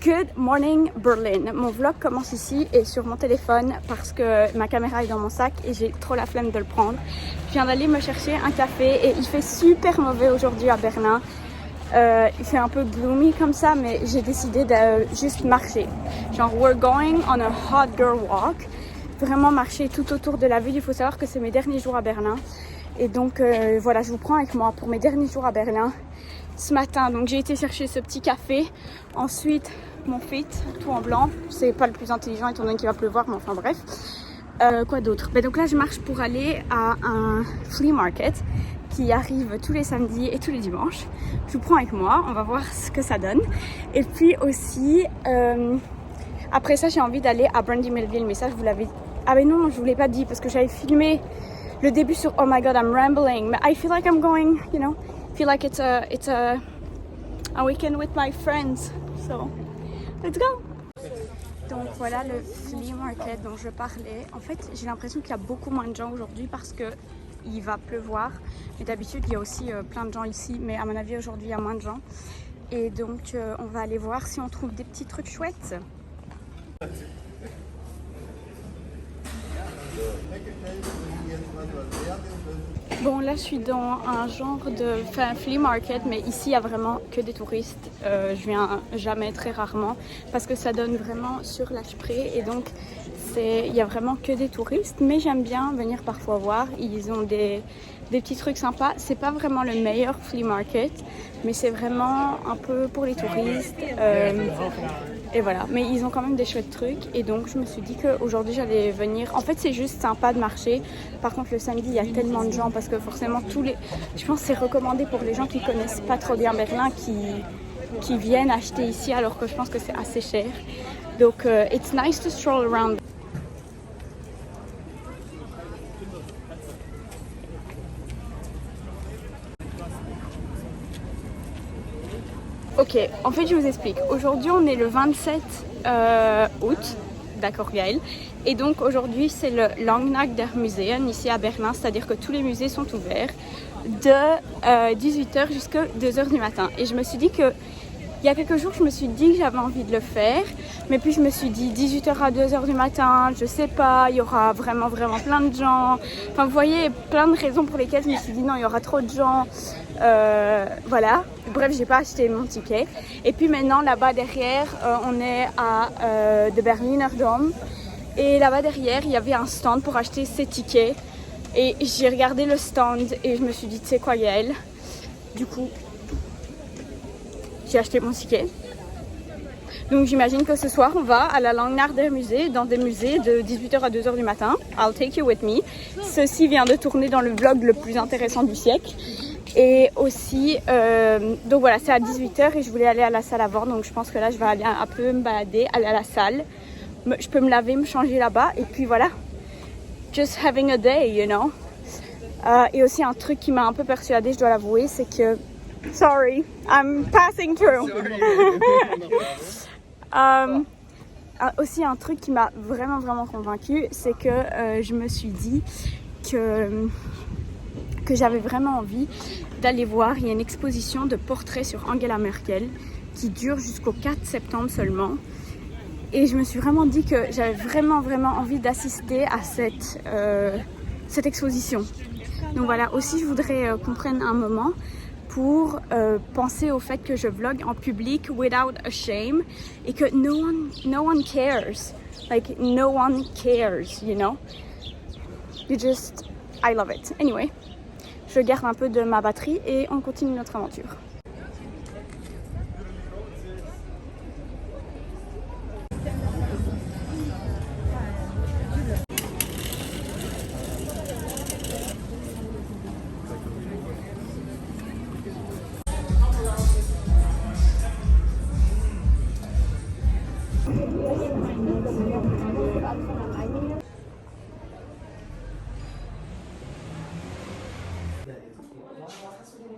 Good morning Berlin. Mon vlog commence ici et sur mon téléphone parce que ma caméra est dans mon sac et j'ai trop la flemme de le prendre. Je viens d'aller me chercher un café et il fait super mauvais aujourd'hui à Berlin. Il fait un peu gloomy comme ça, mais j'ai décidé de juste marcher. Genre, we're going on a hot girl walk. Vraiment marcher tout autour de la ville. Il faut savoir que c'est mes derniers jours à Berlin. Et donc, voilà, je vous prends avec moi pour mes derniers jours à Berlin. Ce matin, donc j'ai été chercher ce petit café. Ensuite, mon fit, tout en blanc. C'est pas le plus intelligent étant donné qu'il va pleuvoir, mais enfin bref. Quoi d'autre? Donc là, je marche pour aller à un flea market qui arrive tous les samedis et tous les dimanches. Je vous prends avec moi, on va voir ce que ça donne. Et puis aussi, après ça, j'ai envie d'aller à Brandy Melville, mais ça, je vous l'avais... Ah mais non, je vous l'ai pas dit parce que j'avais filmé le début sur Oh my god, I'm rambling. But I feel like I'm going, you know, feel like it's a weekend with my friends. So, let's go! Donc voilà le flea market dont je parlais. En fait, j'ai l'impression qu'il y a beaucoup moins de gens aujourd'hui parce que il va pleuvoir. Mais d'habitude, il y a aussi plein de gens ici. Mais à mon avis, aujourd'hui, il y a moins de gens. Et donc, on va aller voir si on trouve des petits trucs chouettes. Bon, là, je suis dans un genre de flea market, mais ici, il n'y a vraiment que des touristes. Je viens jamais, très rarement, parce que ça donne vraiment sur la Spree. Et donc, il n'y a vraiment que des touristes, mais j'aime bien venir parfois voir. Ils ont des petits trucs sympas. C'est pas vraiment le meilleur flea market, mais c'est vraiment un peu pour les touristes. Et voilà, mais ils ont quand même des chouettes trucs. Et donc, je me suis dit qu'aujourd'hui, j'allais venir. En fait, c'est juste sympa de marcher. Par contre, le samedi, il y a tellement de gens parce que forcément, je pense que c'est recommandé pour les gens qui connaissent pas trop bien Berlin, qui viennent acheter ici, alors que je pense que c'est assez cher. Donc, it's nice to stroll around. Ok, en fait je vous explique. Aujourd'hui on est le 27 août, d'accord Gaël. Et donc aujourd'hui c'est le Langnacht der Museen ici à Berlin, c'est-à-dire que tous les musées sont ouverts de 18h jusqu'à 2h du matin. Et je me suis dit que il y a quelques jours je me suis dit que j'avais envie de le faire, mais puis je me suis dit 18h à 2h du matin, je sais pas, il y aura vraiment plein de gens. Enfin vous voyez, plein de raisons pour lesquelles je me suis dit non, il y aura trop de gens. Voilà, bref, j'ai pas acheté mon ticket. Et puis maintenant, là-bas derrière, on est à de Berliner Dom. Et là-bas derrière, il y avait un stand pour acheter ses tickets. Et j'ai regardé le stand et je me suis dit, tu sais quoi, Yael? Du coup, j'ai acheté mon ticket. Donc j'imagine que ce soir, on va à la Langnacht der Museen, dans des musées de 18h à 2h du matin. I'll take you with me. Ceci vient de tourner dans le vlog le plus intéressant du siècle. Et aussi, donc voilà, c'est à 18h et je voulais aller à la salle avant. Donc je pense que là, je vais aller un peu me balader, aller à la salle. Je peux me laver, me changer là-bas. Et puis voilà, just having a day, you know. Et aussi un truc qui m'a un peu persuadée, je dois l'avouer, c'est que... Sorry, I'm passing through. Aussi un truc qui m'a vraiment convaincue, c'est que je me suis dit que j'avais vraiment envie d'aller voir. Il y a une exposition de portraits sur Angela Merkel qui dure jusqu'au 4 septembre seulement. Et je me suis vraiment dit que j'avais vraiment envie d'assister à cette exposition. Donc voilà, aussi je voudrais qu'on prenne un moment pour penser au fait que je vlog en public without a shame et que no one cares. Like, no one cares, you know? I love it. Anyway. Je garde un peu de ma batterie et on continue notre aventure.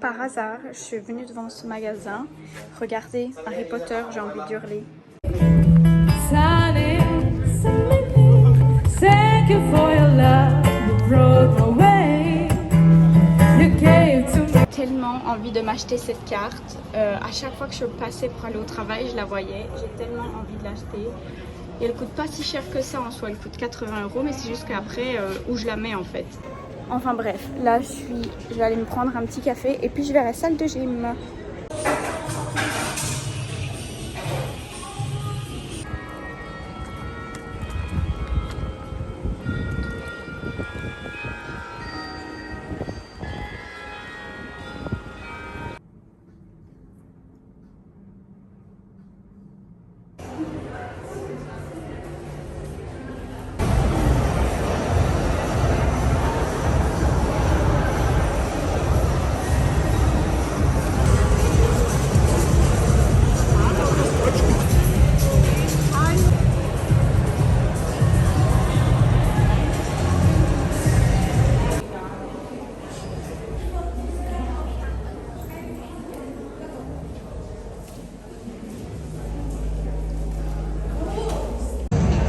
Par hasard, je suis venue devant ce magasin. Regardez, Harry Potter, j'ai envie d'hurler. Ok, tellement envie de m'acheter cette carte. À chaque fois que je passais pour aller au travail, je la voyais. J'ai tellement envie de l'acheter. Et elle coûte pas si cher que ça en soi. Elle coûte 80 €, mais c'est juste qu'après, où je la mets en fait. Enfin bref, là je vais aller me prendre un petit café et puis je vais à la salle de gym.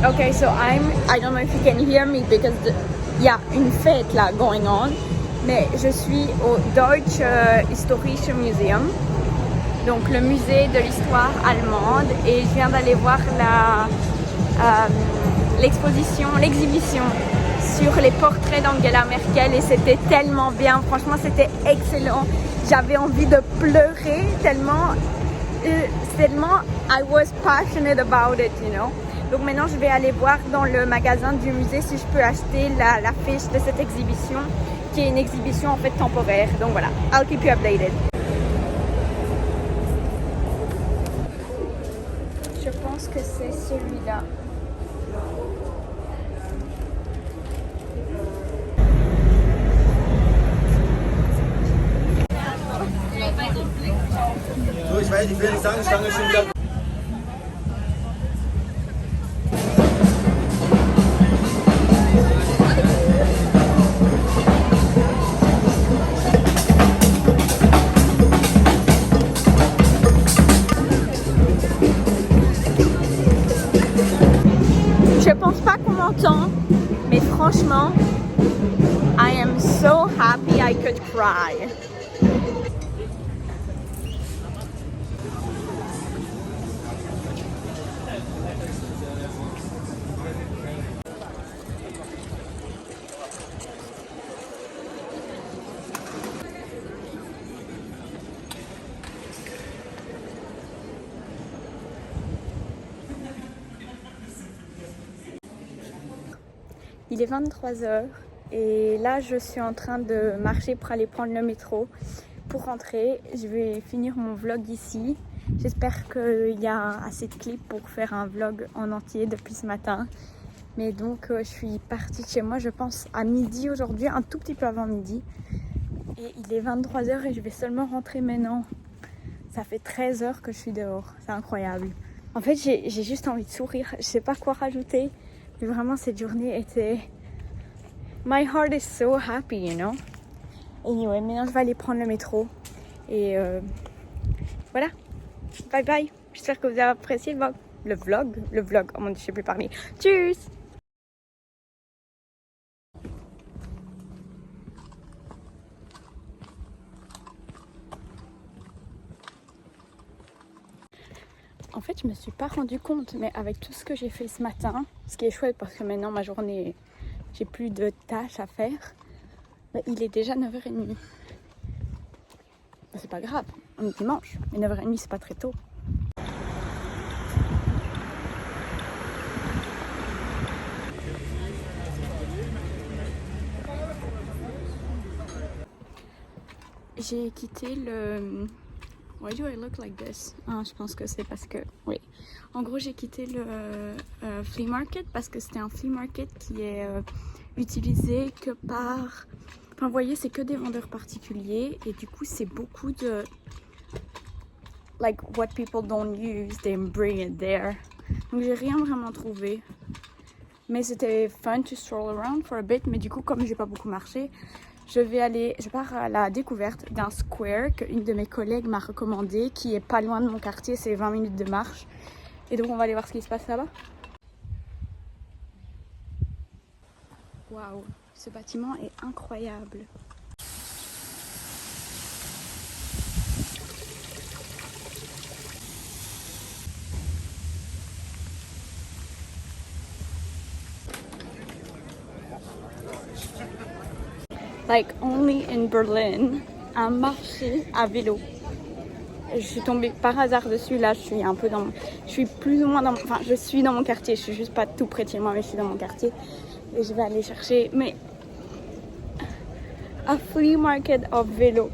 Okay, so I don't know if you can hear me because il y a une fête là going on, mais je suis au Deutsche Historische Museum, donc le musée de l'histoire allemande, et je viens d'aller voir l'exhibition sur les portraits d'Angela Merkel et c'était tellement bien, franchement c'était excellent, j'avais envie de pleurer tellement I was passionate about it, you know. Donc maintenant je vais aller voir dans le magasin du musée si je peux acheter la fiche de cette exhibition qui est une exhibition en fait temporaire. Donc voilà, I'll keep you updated. Je pense que c'est celui-là. Ich will nicht sagen, Stange schon wieder. Je pense pas qu'on m'entend, mais franchement, I am so happy I could cry. Il est 23 h et là je suis en train de marcher pour aller prendre le métro pour rentrer. Je vais finir mon vlog ici. J'espère qu'il y a assez de clips pour faire un vlog en entier depuis ce matin. Mais donc je suis partie de chez moi je pense à midi aujourd'hui, un tout petit peu avant midi. Et il est 23 h et je vais seulement rentrer maintenant. Ça fait 13 h que je suis dehors, c'est incroyable. En fait j'ai juste envie de sourire, je sais pas quoi rajouter. Mais vraiment cette journée était... My heart is so happy, you know. Anyway, maintenant je vais aller prendre le métro. Et voilà. Bye bye. J'espère que vous avez apprécié le vlog. Oh mon dieu, je sais plus parler. Tchuss. En fait, je me suis pas rendu compte, mais avec tout ce que j'ai fait ce matin, ce qui est chouette parce que maintenant ma journée, j'ai plus de tâches à faire, bah, il est déjà 9 h 30. Bah, c'est pas grave, on est dimanche, mais 9 h 30 c'est pas très tôt. J'ai quitté le... Why do I look like this? Ah, je pense que c'est parce que... Oui. En gros, j'ai quitté le flea market parce que c'était un flea market qui est utilisé que par... Enfin, vous voyez, c'est que des vendeurs particuliers. Et du coup, c'est beaucoup de... Like, what people don't use, they bring it there. Donc, j'ai rien vraiment trouvé. Mais c'était fun to stroll around for a bit. Mais du coup, comme j'ai pas beaucoup marché... Je pars à la découverte d'un square qu'une de mes collègues m'a recommandé, qui est pas loin de mon quartier, c'est 20 minutes de marche. Et donc on va aller voir ce qui se passe là-bas. Waouh, ce bâtiment est incroyable. like only in Berlin, un marché à vélo. Je suis tombée par hasard dessus. Là, je suis plus ou moins je suis dans mon quartier. Je suis juste pas tout près de chez moi, mais je suis dans mon quartier. Et je vais aller chercher, mais a flea market of vélo.